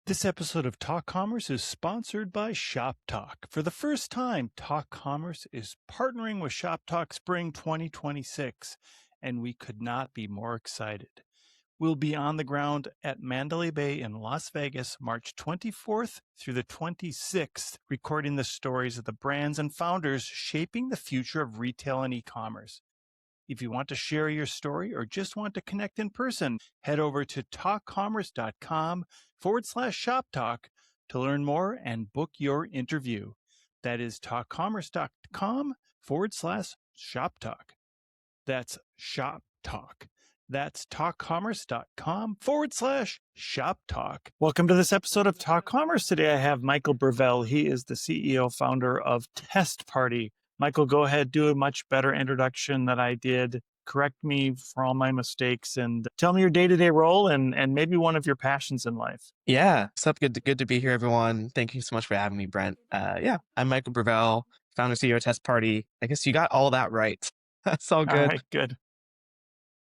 This episode of Talk Commerce is sponsored by Shop Talk. For the first time, Talk Commerce is partnering with Shop Talk Spring 2026, and we could not be more excited. We'll be on the ground at Mandalay Bay in Las Vegas, March 24th through the 26th, recording the stories of the brands and founders shaping the future of retail and e-commerce. If you want to share your story or just want to connect in person, head over to talkcommerce.com/shop talk to learn more and book your interview. That is talkcommerce.com/shop talk. That's shop talk. That's talkcommerce.com/shop talk. Welcome to this episode of Talk Commerce. Today I have Michael Bervell. He is the CEO founder of TestParty. Michael, go ahead, do a much better introduction than I did. Correct me for all my mistakes and tell me your day-to-day role and maybe one of your passions in life. Yeah. What's up? Good to be here, everyone. Thank you so much for having me, Brent. I'm Michael Bervell, founder CEO of TestParty. I guess you got all that right. That's all good. All right, good.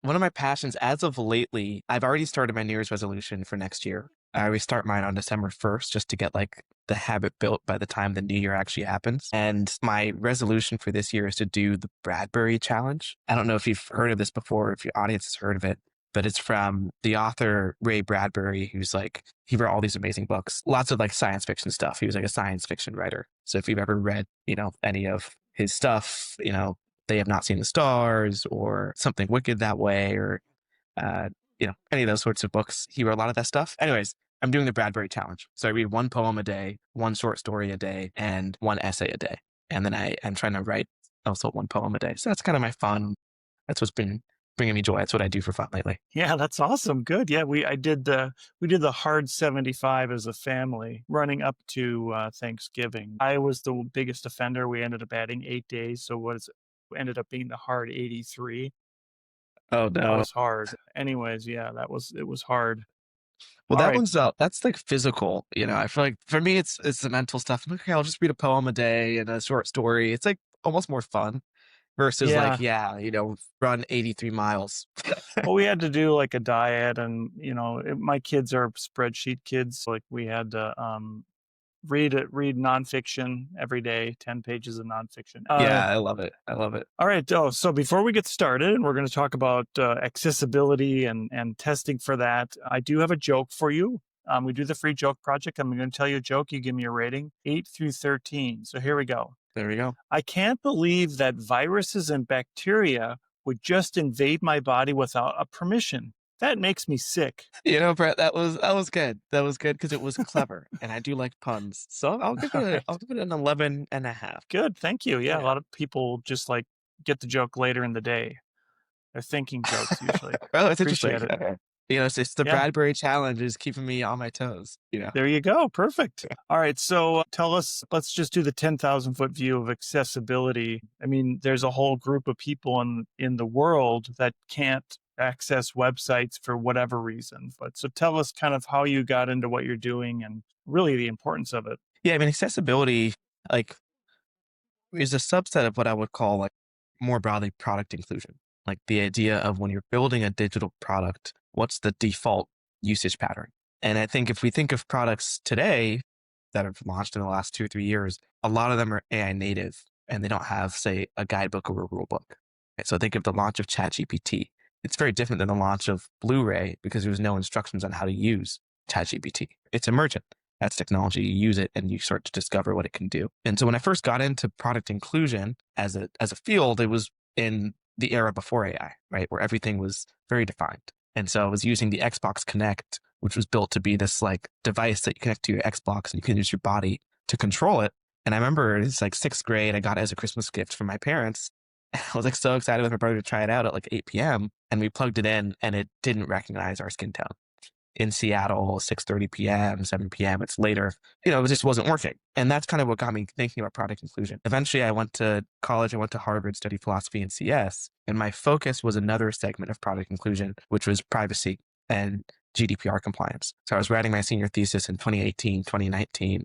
One of my passions as of lately, I've already started my New Year's resolution for next year. I always start mine on December 1st just to get like the habit built by the time the new year actually happens. And my resolution for this year is to do the Bradbury challenge. I don't know if you've heard of this before, if your audience has heard of it, but it's from the author Ray Bradbury, who's like, he wrote all these amazing books, lots of like science fiction stuff. He was like a science fiction writer. So if you've ever read, any of his stuff, They Have Not Seen the Stars or Something Wicked That Way or, any of those sorts of books. He wrote a lot of that stuff. Anyways, I'm doing the Bradbury challenge. So I read one poem a day, one short story a day, and one essay a day. And then I'm trying to write also one poem a day. So that's kind of my fun. That's what's been bringing me joy. That's what I do for fun lately. Yeah, that's awesome. Good. Yeah, we did the hard 75 as a family running up to Thanksgiving. I was the biggest offender. We ended up adding 8 days. So ended up being the hard 83. Oh That no. was hard. Anyways, yeah, it was hard. Well, All that right. one's that's like physical, I feel like for me, it's the mental stuff. I'm like, okay, I'll just read a poem a day and a short story. It's like almost more fun versus run 83 miles. Well, we had to do like a diet and, my kids are spreadsheet kids. Like we had to read nonfiction every day, 10 pages of nonfiction. Yeah, I love it. All right. So before we get started, and we're going to talk about accessibility and testing for that, I do have a joke for you. We do the free joke project. I'm going to tell you a joke. You give me a rating, 8 through 13. So here we go. There we go. I can't believe that viruses and bacteria would just invade my body without a permission. That makes me sick. Brett, that was good. That was good because it was clever, and I do like puns. So I'll give it an 11.5. Good, thank you. Yeah, a lot of people just like get the joke later in the day. They're thinking jokes usually. Oh, it's Appreciate interesting. it. It's the Bradbury challenge is keeping me on my toes. There you go. Perfect. All right. So tell us, let's just do the 10,000-foot view of accessibility. I mean, there's a whole group of people in the world that can't access websites for whatever reason. But so tell us kind of how you got into what you're doing and really the importance of it. Yeah, I mean, accessibility is a subset of what I would call more broadly product inclusion. Like the idea of when you're building a digital product, what's the default usage pattern? And I think if we think of products today that have launched in the last 2 or 3 years, a lot of them are AI native and they don't have, say, a guidebook or a rule book. Okay, so think of the launch of ChatGPT. It's very different than the launch of Blu-ray because there was no instructions on how to use ChatGPT. It's emergent. That's technology. You use it and you start to discover what it can do. And so when I first got into product inclusion as a field, it was in the era before AI, right? Where everything was very defined. And so I was using the Xbox Kinect, which was built to be this device that you connect to your Xbox and you can use your body to control it. And I remember it's 6th grade, I got it as a Christmas gift from my parents. I was so excited with my brother to try it out at 8 p.m. And we plugged it in and it didn't recognize our skin tone. In Seattle, 6:30 p.m., 7 p.m., it's later, it just wasn't working. And that's kind of what got me thinking about product inclusion. Eventually, I went to college, I went to Harvard, studied philosophy and CS, and my focus was another segment of product inclusion, which was privacy and GDPR compliance. So I was writing my senior thesis in 2018, 2019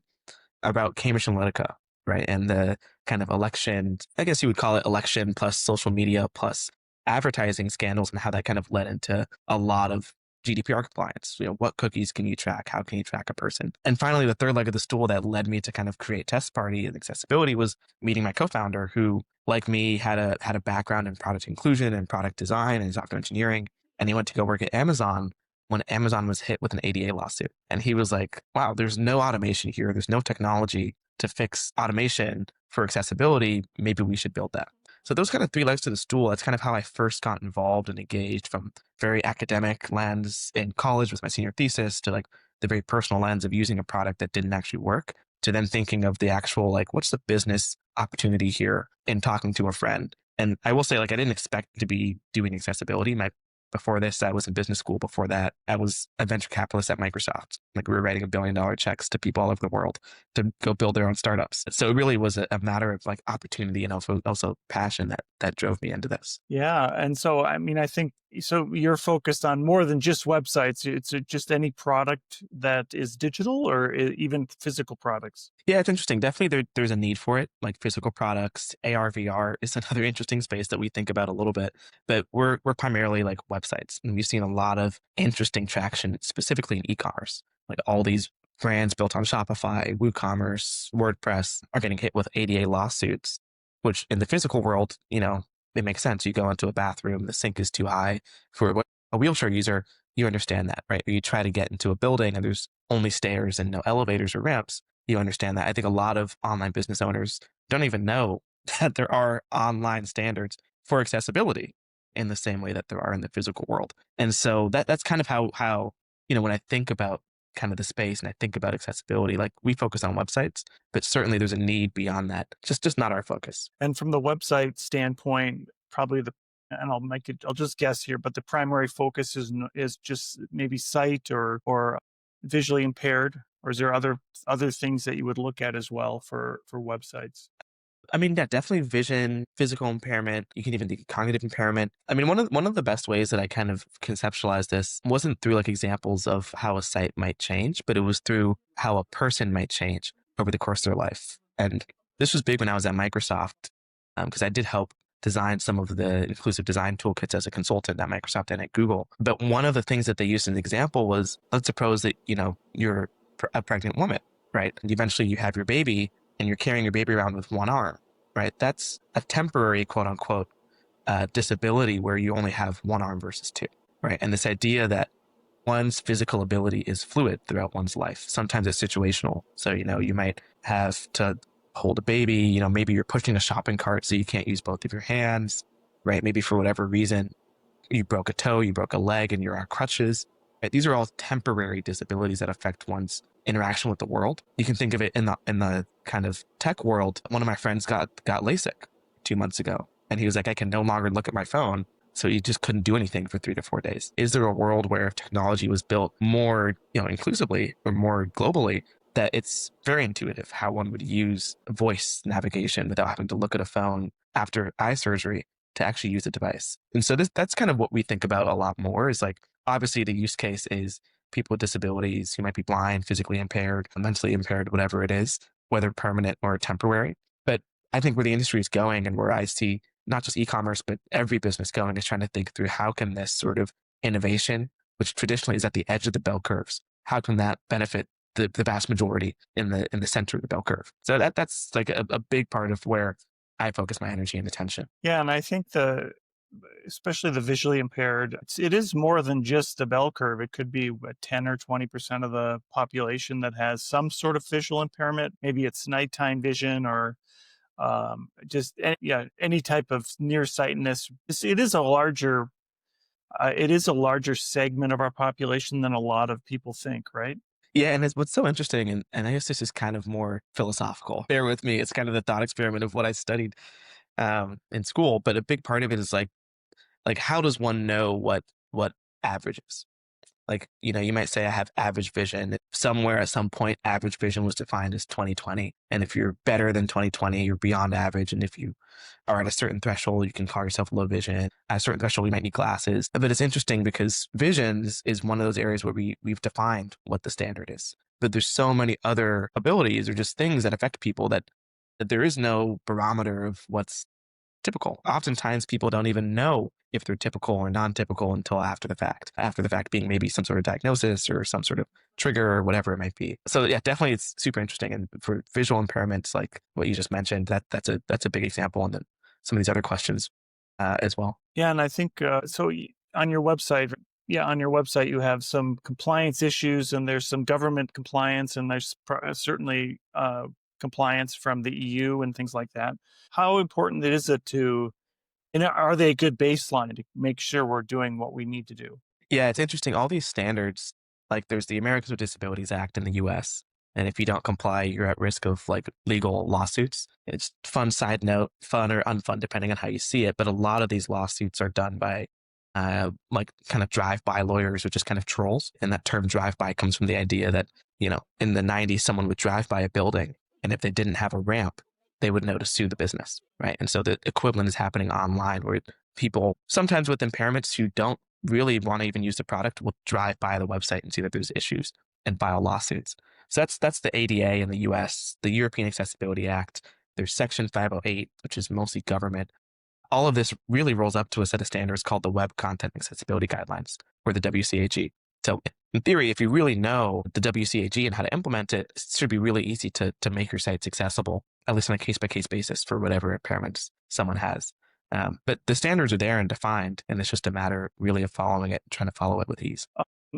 about Cambridge Analytica, right? And the kind of election, I guess you would call it election plus social media plus advertising scandals and how that kind of led into a lot of GDPR compliance. What cookies can you track? How can you track a person? And finally, the third leg of the stool that led me to kind of create TestParty and accessibility was meeting my co-founder, who, like me, had a background in product inclusion and product design and software engineering. And he went to go work at Amazon when Amazon was hit with an ADA lawsuit. And he was like, wow, there's no automation here. There's no technology to fix automation for accessibility. Maybe we should build that. So those kind of three legs to the stool, that's kind of how I first got involved and engaged, from very academic lens in college with my senior thesis to like the very personal lens of using a product that didn't actually work, to then thinking of the actual, like, what's the business opportunity here in talking to a friend. And I will say, like, I didn't expect to be doing accessibility. Before this, I was in business school. Before that, I was a venture capitalist at Microsoft. Like, we were writing $1 billion checks to people all over the world to go build their own startups. So it really was a matter of like opportunity and also passion that drove me into this. Yeah. And so, I mean, I think, so you're focused on more than just websites. It's just any product that is digital or even physical products. Yeah, it's interesting. Definitely there's a need for it, like physical products. AR, VR is another interesting space that we think about a little bit, but we're primarily like websites. And we've seen a lot of interesting traction, specifically in e-commerce. Like all these brands built on Shopify, WooCommerce, WordPress are getting hit with ADA lawsuits, which in the physical world, it makes sense. You go into a bathroom, the sink is too high for a wheelchair user. You understand that, right? Or you try to get into a building and there's only stairs and no elevators or ramps. You understand that. I think a lot of online business owners don't even know that there are online standards for accessibility in the same way that there are in the physical world. And so that's kind of how when I think about kind of the space and I think about accessibility, like, we focus on websites, but certainly there's a need beyond that. Just not our focus. And from the website standpoint, probably and I'll just guess here, but the primary focus is just maybe sight or visually impaired, or is there other things that you would look at as well for websites? I mean, yeah, definitely vision, physical impairment. You can even think cognitive impairment. I mean, one of the best ways that I kind of conceptualized this wasn't through like examples of how a site might change, but it was through how a person might change over the course of their life. And this was big when I was at Microsoft, because I did help design some of the inclusive design toolkits as a consultant at Microsoft and at Google. But one of the things that they used as an example was, let's suppose that, you're a pregnant woman, right? And eventually you have your baby and you're carrying your baby around with one arm, right? That's a temporary, quote unquote, disability where you only have one arm versus two, right? And this idea that one's physical ability is fluid throughout one's life. Sometimes it's situational. So, you might have to hold a baby, maybe you're pushing a shopping cart so you can't use both of your hands, right? Maybe for whatever reason, you broke a toe, you broke a leg, and you're on crutches. Right? These are all temporary disabilities that affect one's interaction with the world. You can think of it in the kind of tech world. One of my friends got LASIK 2 months ago, and he was like, I can no longer look at my phone. So he just couldn't do anything for 3 to 4 days. Is there a world where if technology was built more, inclusively or more globally, that it's very intuitive how one would use voice navigation without having to look at a phone after eye surgery to actually use a device? And so that's kind of what we think about a lot more, is like, obviously the use case is people with disabilities who might be blind, physically impaired, mentally impaired, whatever it is, whether permanent or temporary. But I think where the industry is going, and where I see not just e-commerce, but every business going, is trying to think through how can this sort of innovation, which traditionally is at the edge of the bell curves, how can that benefit the vast majority in the center of the bell curve? So that's like a big part of where I focus my energy and attention. Yeah, and I think especially the visually impaired, it is more than just the bell curve. It could be 10 or 20% of the population that has some sort of visual impairment. Maybe it's nighttime vision or any type of nearsightedness. It is a larger segment of our population than a lot of people think, right? Yeah, and what's so interesting, and I guess this is kind of more philosophical. Bear with me. It's kind of the thought experiment of what I studied in school, but a big part of it is like how does one know what average is? Like, you might say I have average vision. Somewhere at some point, average vision was defined as 20/20. And if you're better than 20/20, you're beyond average. And if you are at a certain threshold, you can call yourself low vision. At a certain threshold, you might need glasses. But it's interesting because vision is one of those areas where we've defined what the standard is. But there's so many other abilities or just things that affect people that there is no barometer of what's typical. Oftentimes people don't even know if they're typical or non-typical until after the fact. After the fact being maybe some sort of diagnosis or some sort of trigger or whatever it might be. So yeah, definitely it's super interesting. And for visual impairments, like what you just mentioned, that's a big example. And then some of these other questions as well. Yeah, and I think on your website, you have some compliance issues, and there's some government compliance, and there's certainly compliance from the EU and things like that. How important is it and are they a good baseline to make sure we're doing what we need to do? Yeah, it's interesting. All these standards, like there's the Americans with Disabilities Act in the US. And if you don't comply, you're at risk of like legal lawsuits. It's fun side note, fun or unfun, depending on how you see it. But a lot of these lawsuits are done by like kind of drive-by lawyers, or just kind of trolls. And that term drive-by comes from the idea that, in the 90s, someone would drive by a building, and if they didn't have a ramp, they would know to sue the business, right? And so the equivalent is happening online, where people, sometimes with impairments who don't really want to even use the product, will drive by the website and see that there's issues and file lawsuits. So that's the ADA in the US, the European Accessibility Act. There's Section 508, which is mostly government. All of this really rolls up to a set of standards called the Web Content Accessibility Guidelines, or the WCAG. So in theory, if you really know the WCAG and how to implement it, it should be really easy to make your sites accessible, at least on a case-by-case basis for whatever impairments someone has. But the standards are there and defined, and it's just a matter really of following it, trying to follow it with ease.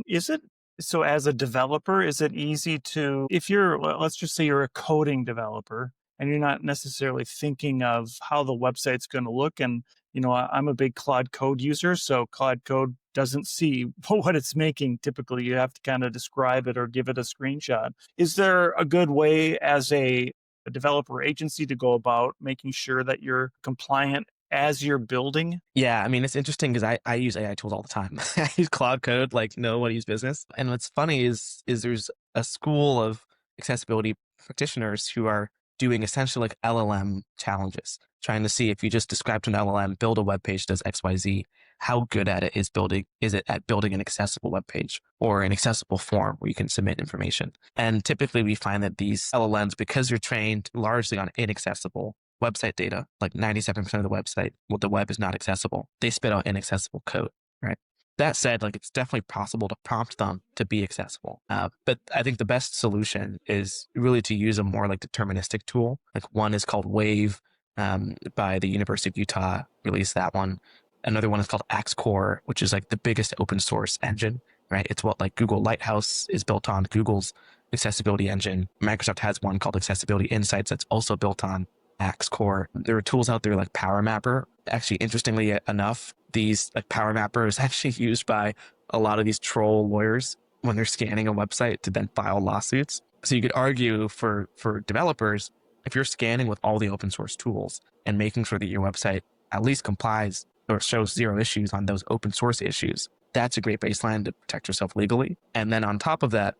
Is it so as a developer, is it easy to, let's just say you're a coding developer and you're not necessarily thinking of how the website's going to look. And, I'm a big Claude Code user, so Claude Code doesn't see what it's making. Typically, you have to kind of describe it or give it a screenshot. Is there a good way as a developer agency to go about making sure that you're compliant as you're building? Yeah, I mean, it's interesting because I use AI tools all the time. I use Cloud Code like nobody's business. And what's funny is there's a school of accessibility practitioners who are doing essentially like LLM challenges, trying to see if you just describe to an LLM, build a web page, does XYZ, how good at it is it at building an accessible web page or an accessible form where you can submit information. And typically we find that these LLMs, because they're trained largely on inaccessible website data, like 97% of the website, the web is not accessible. They spit out inaccessible code, right? That said, like it's definitely possible to prompt them to be accessible. But I think the best solution is really to use a more like deterministic tool. Like one is called Wave by the University of Utah, released that one. Another one is called AxeCore, which is like the biggest open source engine, right? It's what like Google Lighthouse is built on, Google's accessibility engine. Microsoft has one called Accessibility Insights that's also built on AxeCore. There are tools out there like PowerMapper. Actually, interestingly enough, these like PowerMapper is actually used by a lot of these troll lawyers when they're scanning a website to then file lawsuits. So you could argue for developers, if you're scanning with all the open source tools and making sure that your website at least complies or shows zero issues on those open source issues, that's a great baseline to protect yourself legally. And then on top of that,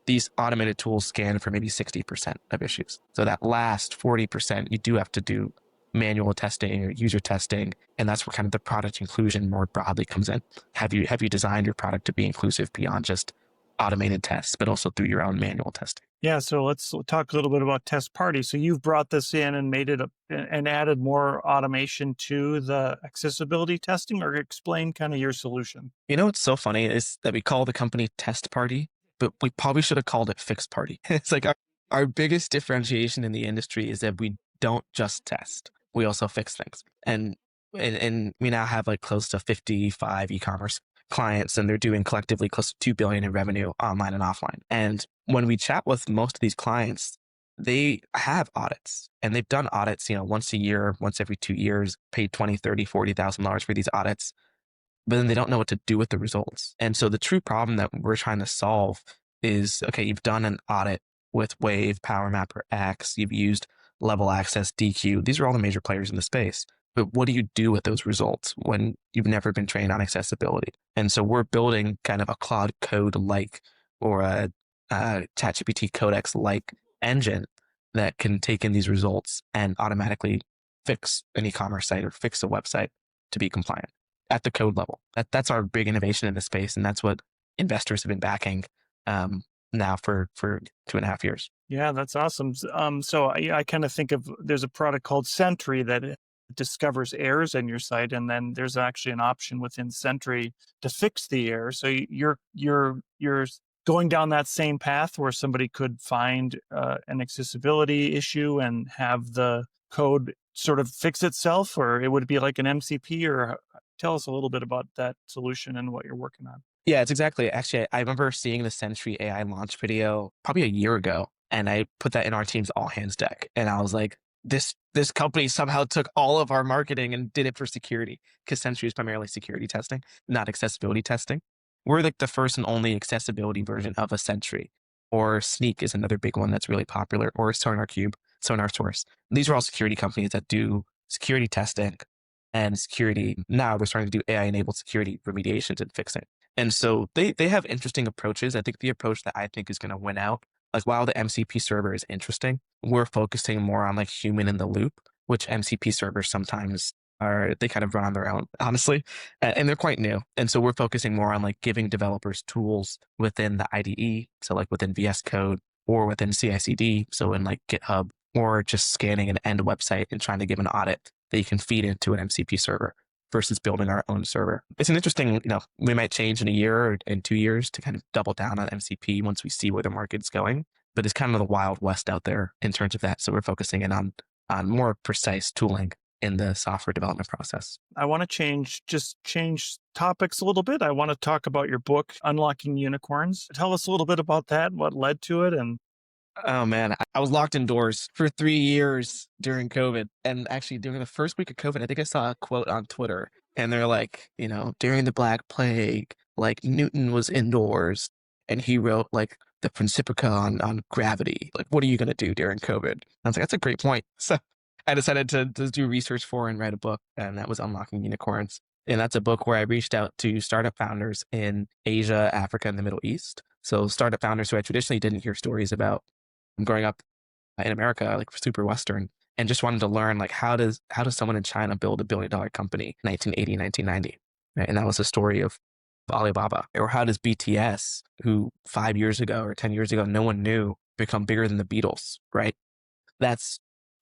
these automated tools scan for maybe 60% of issues. So that last 40%, you do have to do manual testing or user testing. And that's where kind of the product inclusion more broadly comes in. Have you designed your product to be inclusive beyond just automated tests, but also through your own manual testing? Yeah, so let's talk a little bit about TestParty. So you've brought this in and made it and added more automation to the accessibility testing, or explain kind of your solution. What's so funny is that we call the company TestParty, but we probably should have called it FixParty. It's like our biggest differentiation in the industry is that we don't just test, we also fix things. And we now have like close to 55 e-commerce clients, and they're doing collectively close to $2 billion in revenue online and offline. And when we chat with most of these clients, they have audits, and they've done audits, once a year, once every 2 years, paid $20,000, $30,000, $40,000 for these audits, but then they don't know what to do with the results. And so the true problem that we're trying to solve is, okay, you've done an audit with Wave, PowerMapper X, you've used Level Access, DQ. These are all the major players in the space. But what do you do with those results when you've never been trained on accessibility? And so we're building kind of a Cloud Code-like or a ChatGPT Codex-like engine that can take in these results and automatically fix an e-commerce site or fix a website to be compliant at the code level. That's our big innovation in the space, and that's what investors have been backing now for 2.5 years. Yeah, that's awesome. So I kind of think of, there's a product called Sentry that discovers errors in your site, and then there's actually an option within Sentry to fix the error. So you're going down that same path where somebody could find an accessibility issue and have the code sort of fix itself, or it would be like an MCP, or tell us a little bit about that solution and what you're working on. Yeah, it's exactly. Actually, I remember seeing the Sentry AI launch video probably a year ago, and I put that in our team's all hands deck. And I was like, this company somehow took all of our marketing and did it for security, because Sentry is primarily security testing, not accessibility testing. We're like the first and only accessibility version of a Sentry. Or Sneak is another big one that's really popular, or SonarQube, SonarSource. These are all security companies that do security testing and security. Now they're starting to do AI-enabled security remediations and fixing. And so they have interesting approaches. I think the approach that I think is going to win out, like while the MCP server is interesting, we're focusing more on like human in the loop, which MCP servers sometimes are, they kind of run on their own, honestly, and they're quite new. And so we're focusing more on like giving developers tools within the IDE. So like within VS Code or within CI/CD. So in like GitHub, or just scanning an end website and trying to give an audit that you can feed into an MCP server, versus building our own server. It's an interesting, we might change in a year or in 2 years to kind of double down on MCP once we see where the market's going. But it's kind of the wild west out there in terms of that. So we're focusing in on more precise tooling in the software development process. I want to change topics a little bit. I want to talk about your book, Unlocking Unicorns. Tell us a little bit about that, what led to it, and oh man, I was locked indoors for 3 years during COVID. And actually during the first week of COVID, I think I saw a quote on Twitter, and they're like, during the Black Plague, like Newton was indoors and he wrote like the Principia on gravity. Like, what are you going to do during COVID? And I was like, that's a great point. So I decided to do research for and write a book, and that was Unlocking Unicorns. And that's a book where I reached out to startup founders in Asia, Africa, and the Middle East. So startup founders who I traditionally didn't hear stories about growing up in America, like super Western, and just wanted to learn like how does someone in China build $1 billion company 1980, 1990, right? And that was the story of Alibaba. Or how does BTS, who 5 years ago or 10 years ago no one knew, become bigger than the Beatles, right? That's,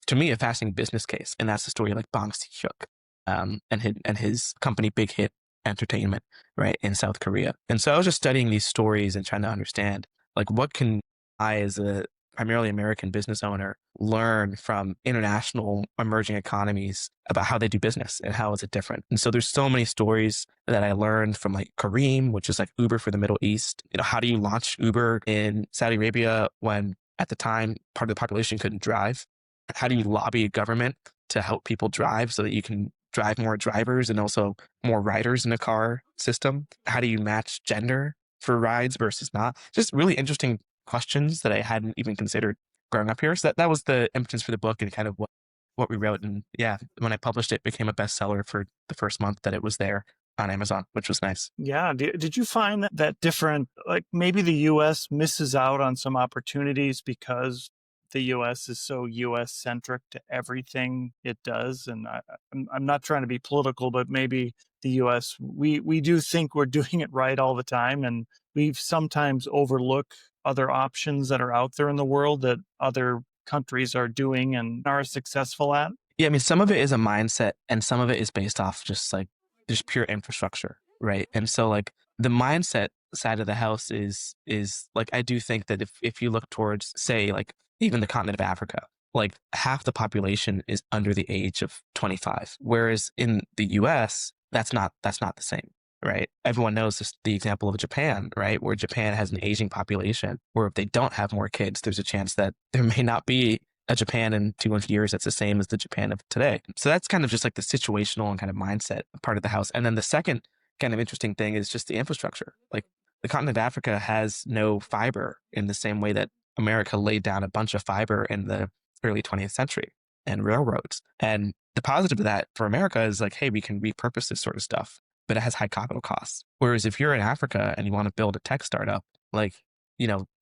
to me, a fascinating business case. And that's the story of like Bang Si-hyuk and his company Big Hit Entertainment, right, in South Korea. And so I was just studying these stories and trying to understand like what can I, as a primarily American business owner, learn from international emerging economies about how they do business and how is it different. And so there's so many stories that I learned from like Careem, which is like Uber for the Middle East. How do you launch Uber in Saudi Arabia when at the time part of the population couldn't drive? How do you lobby a government to help people drive so that you can drive more drivers and also more riders in a car system? How do you match gender for rides versus not? Just really interesting questions that I hadn't even considered growing up here. So that was the impetus for the book and kind of what we wrote. And yeah, when I published it, it became a bestseller for the first month that it was there on Amazon, which was nice. Yeah. Did you find that different, like maybe the US misses out on some opportunities because the US is so US centric to everything it does? And I'm not trying to be political, but maybe the US, we do think we're doing it right all the time. And we sometimes overlook other options that are out there in the world that other countries are doing and are successful at. Yeah, I mean, some of it is a mindset and some of it is based off just pure infrastructure, right? And so like the mindset side of the house is like, I do think that if you look towards, say, like even the continent of Africa, like half the population is under the age of 25. Whereas in the US, that's not the same, right? Everyone knows the example of Japan, right? Where Japan has an aging population, where if they don't have more kids, there's a chance that there may not be a Japan in 200 years that's the same as the Japan of today. So that's kind of just like the situational and kind of mindset part of the house. And then the second kind of interesting thing is just the infrastructure. Like the continent of Africa has no fiber in the same way that America laid down a bunch of fiber in the early 20th century and railroads. And the positive of that for America is like, hey, we can repurpose this sort of stuff, but it has high capital costs. Whereas if you're in Africa and you want to build a tech startup, like,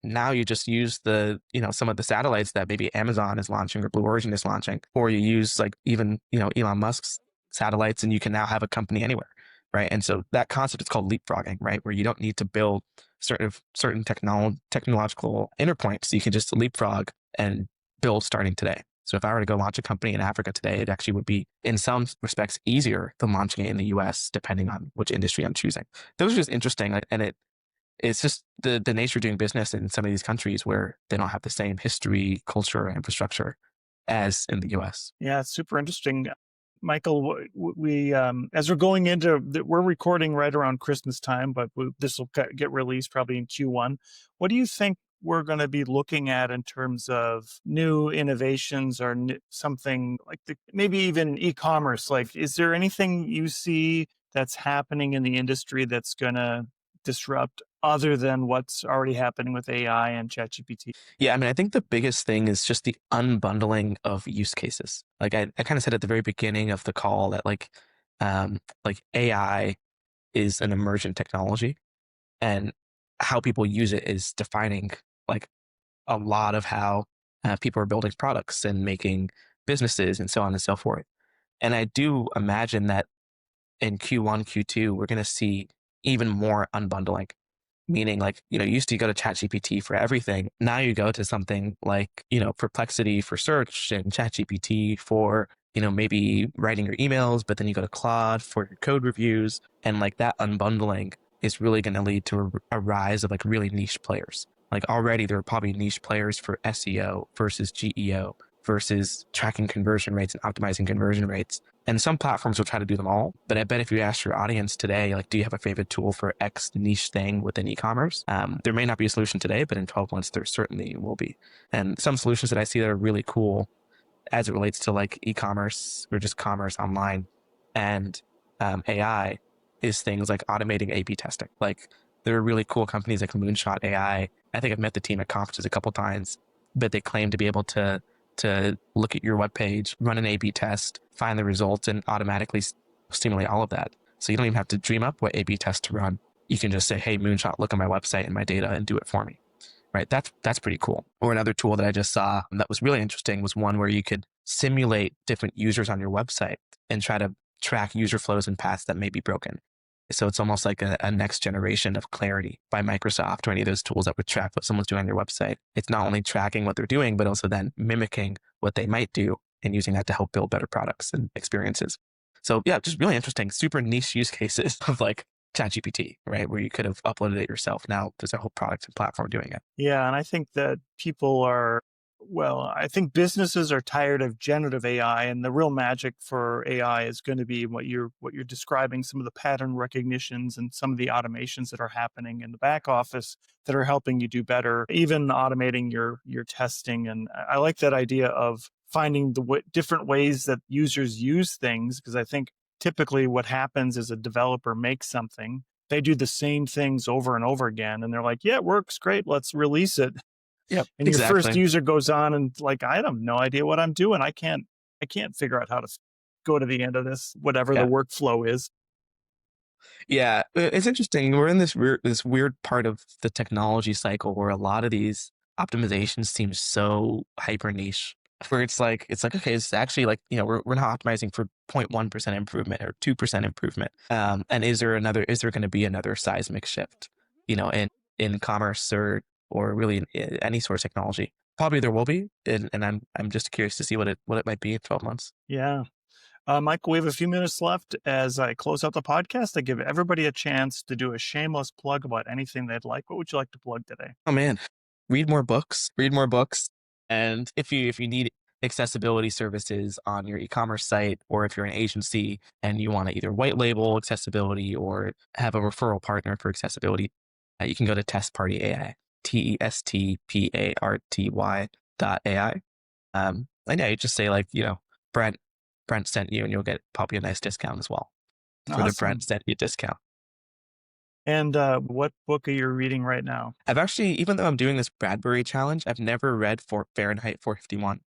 now you just use some of the satellites that maybe Amazon is launching or Blue Origin is launching, or you use like even, Elon Musk's satellites, and you can now have a company anywhere, right? And so that concept is called leapfrogging, right? Where you don't need to build certain technological interpoints. You can just leapfrog and build starting today. So if I were to go launch a company in Africa today, it actually would be, in some respects, easier than launching it in the US, depending on which industry I'm choosing. Those are just interesting. And it's just the nature of doing business in some of these countries where they don't have the same history, culture, infrastructure as in the US. Yeah, it's super interesting. Michael, we as we're going into, we're recording right around Christmas time, but this will get released probably in Q1. What do you think we're going to be looking at in terms of new innovations or something like maybe even e-commerce? Like, is there anything you see that's happening in the industry that's going to disrupt other than what's already happening with AI and ChatGPT? Yeah, I mean, I think the biggest thing is just the unbundling of use cases. Like I kind of said at the very beginning of the call that like AI is an emergent technology, and how people use it is defining like a lot of how people are building products and making businesses and so on and so forth. And I do imagine that in Q1, Q2, we're going to see even more unbundling. Meaning, like, you used to go to ChatGPT for everything. Now you go to something like, Perplexity for search and ChatGPT for, maybe writing your emails, but then you go to Claude for your code reviews. And like that unbundling is really going to lead to a rise of like really niche players. Like already there are probably niche players for SEO versus GEO versus tracking conversion rates and optimizing conversion rates. And some platforms will try to do them all. But I bet if you ask your audience today, like, do you have a favorite tool for X niche thing within e-commerce? There may not be a solution today, but in 12 months, there certainly will be. And some solutions that I see that are really cool as it relates to like e-commerce or just commerce online and AI is things like automating A/B testing. Like there are really cool companies like Moonshot AI. I think I've met the team at conferences a couple times, but they claim to be able to look at your webpage, run an A/B test, find the results, and automatically stimulate all of that. So you don't even have to dream up what A/B test to run. You can just say, "Hey, Moonshot, look at my website and my data and do it for me." Right? That's pretty cool. Or another tool that I just saw that was really interesting was one where you could simulate different users on your website and try to track user flows and paths that may be broken. So it's almost like a next generation of Clarity by Microsoft or any of those tools that would track what someone's doing on your website. It's not only tracking what they're doing, but also then mimicking what they might do and using that to help build better products and experiences. So yeah, just really interesting, super niche use cases of like ChatGPT, right? Where you could have uploaded it yourself. Now there's a whole product and platform doing it. Yeah, and I think that I think businesses are tired of generative AI, and the real magic for AI is going to be what you're describing, some of the pattern recognitions and some of the automations that are happening in the back office that are helping you do better, even automating your testing. And I like that idea of finding the different ways that users use things, because I think typically what happens is a developer makes something, they do the same things over and over again, and they're like, yeah, it works great, let's release it. Yep, And your first user goes on and like, I have no idea what I'm doing. I can't figure out how to go to the end of this, whatever the workflow is. Yeah, it's interesting. We're in this weird part of the technology cycle where a lot of these optimizations seem so hyper niche. Where it's like okay, it's actually like we're not optimizing for 0.1% improvement or 2% improvement. And is there going to be another seismic shift, in commerce or really in any sort of technology? Probably there will be, and I'm just curious to see what it might be in 12 months. Yeah. Michael, we have a few minutes left. As I close out the podcast, I give everybody a chance to do a shameless plug about anything they'd like. What would you like to plug today? Oh man, read more books. And if you need accessibility services on your e-commerce site, or if you're an agency and you want to either white label accessibility or have a referral partner for accessibility, you can go to TestParty AI, TestParty.ai. And yeah, you just say like, Brent sent you, and you'll get probably a nice discount as well for the Brent sent you discount. And what book are you reading right now? I've actually, even though I'm doing this Bradbury challenge, I've never read for Fahrenheit 451.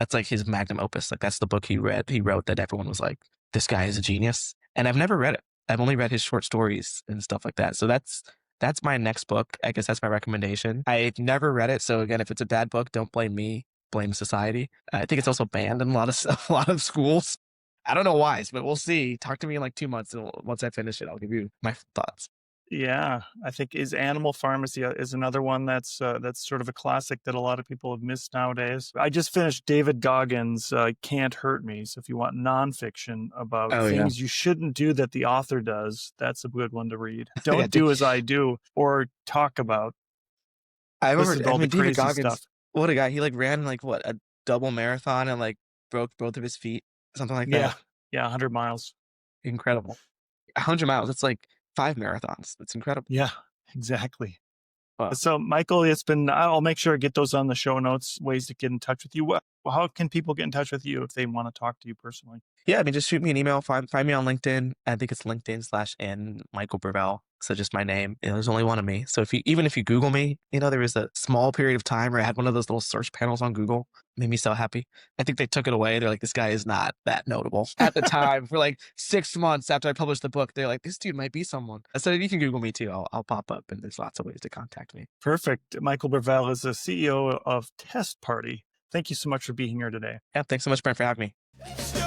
That's like his magnum opus. Like that's the book he wrote that everyone was like, this guy is a genius. And I've never read it. I've only read his short stories and stuff like that. So that's my next book. I guess that's my recommendation. I've never read it. So again, if it's a bad book, don't blame me, blame society. I think it's also banned in a lot of schools. I don't know why, but we'll see. Talk to me in like 2 months, and once I finish it, I'll give you my thoughts. Yeah, I think is Animal Pharmacy is another one that's sort of a classic that a lot of people have missed nowadays. I just finished David Goggins' Can't Hurt Me. So if you want nonfiction about Oh yeah. things you shouldn't do that the author does, that's a good one to read. Yeah, Don't do as I do or talk about. I remember, Listen to I all the mean, David crazy Goggins, stuff. what a guy. He like ran like what, a double marathon and like broke both of his feet, something like Yeah, that. yeah, 100 miles. Incredible. 100 miles. It's like 5 marathons. It's incredible. Yeah, exactly. Wow. So, Michael, I'll make sure I get those on the show notes, ways to get in touch with you. How can people get in touch with you if they want to talk to you personally? Yeah, I mean, just shoot me an email. Find me on LinkedIn. I think it's LinkedIn/n Michael Bervell. So just my name. There's only one of me. So even if you Google me, there was a small period of time where I had one of those little search panels on Google. Made me so happy. I think they took it away. They're like, this guy is not that notable. At the time, for like 6 months after I published the book, they're like, this dude might be someone. So you can Google me too. I'll pop up, and there's lots of ways to contact me. Perfect. Michael Bervell is the CEO of TestParty. Thank you so much for being here today. Yeah, thanks so much, Brent, for having me.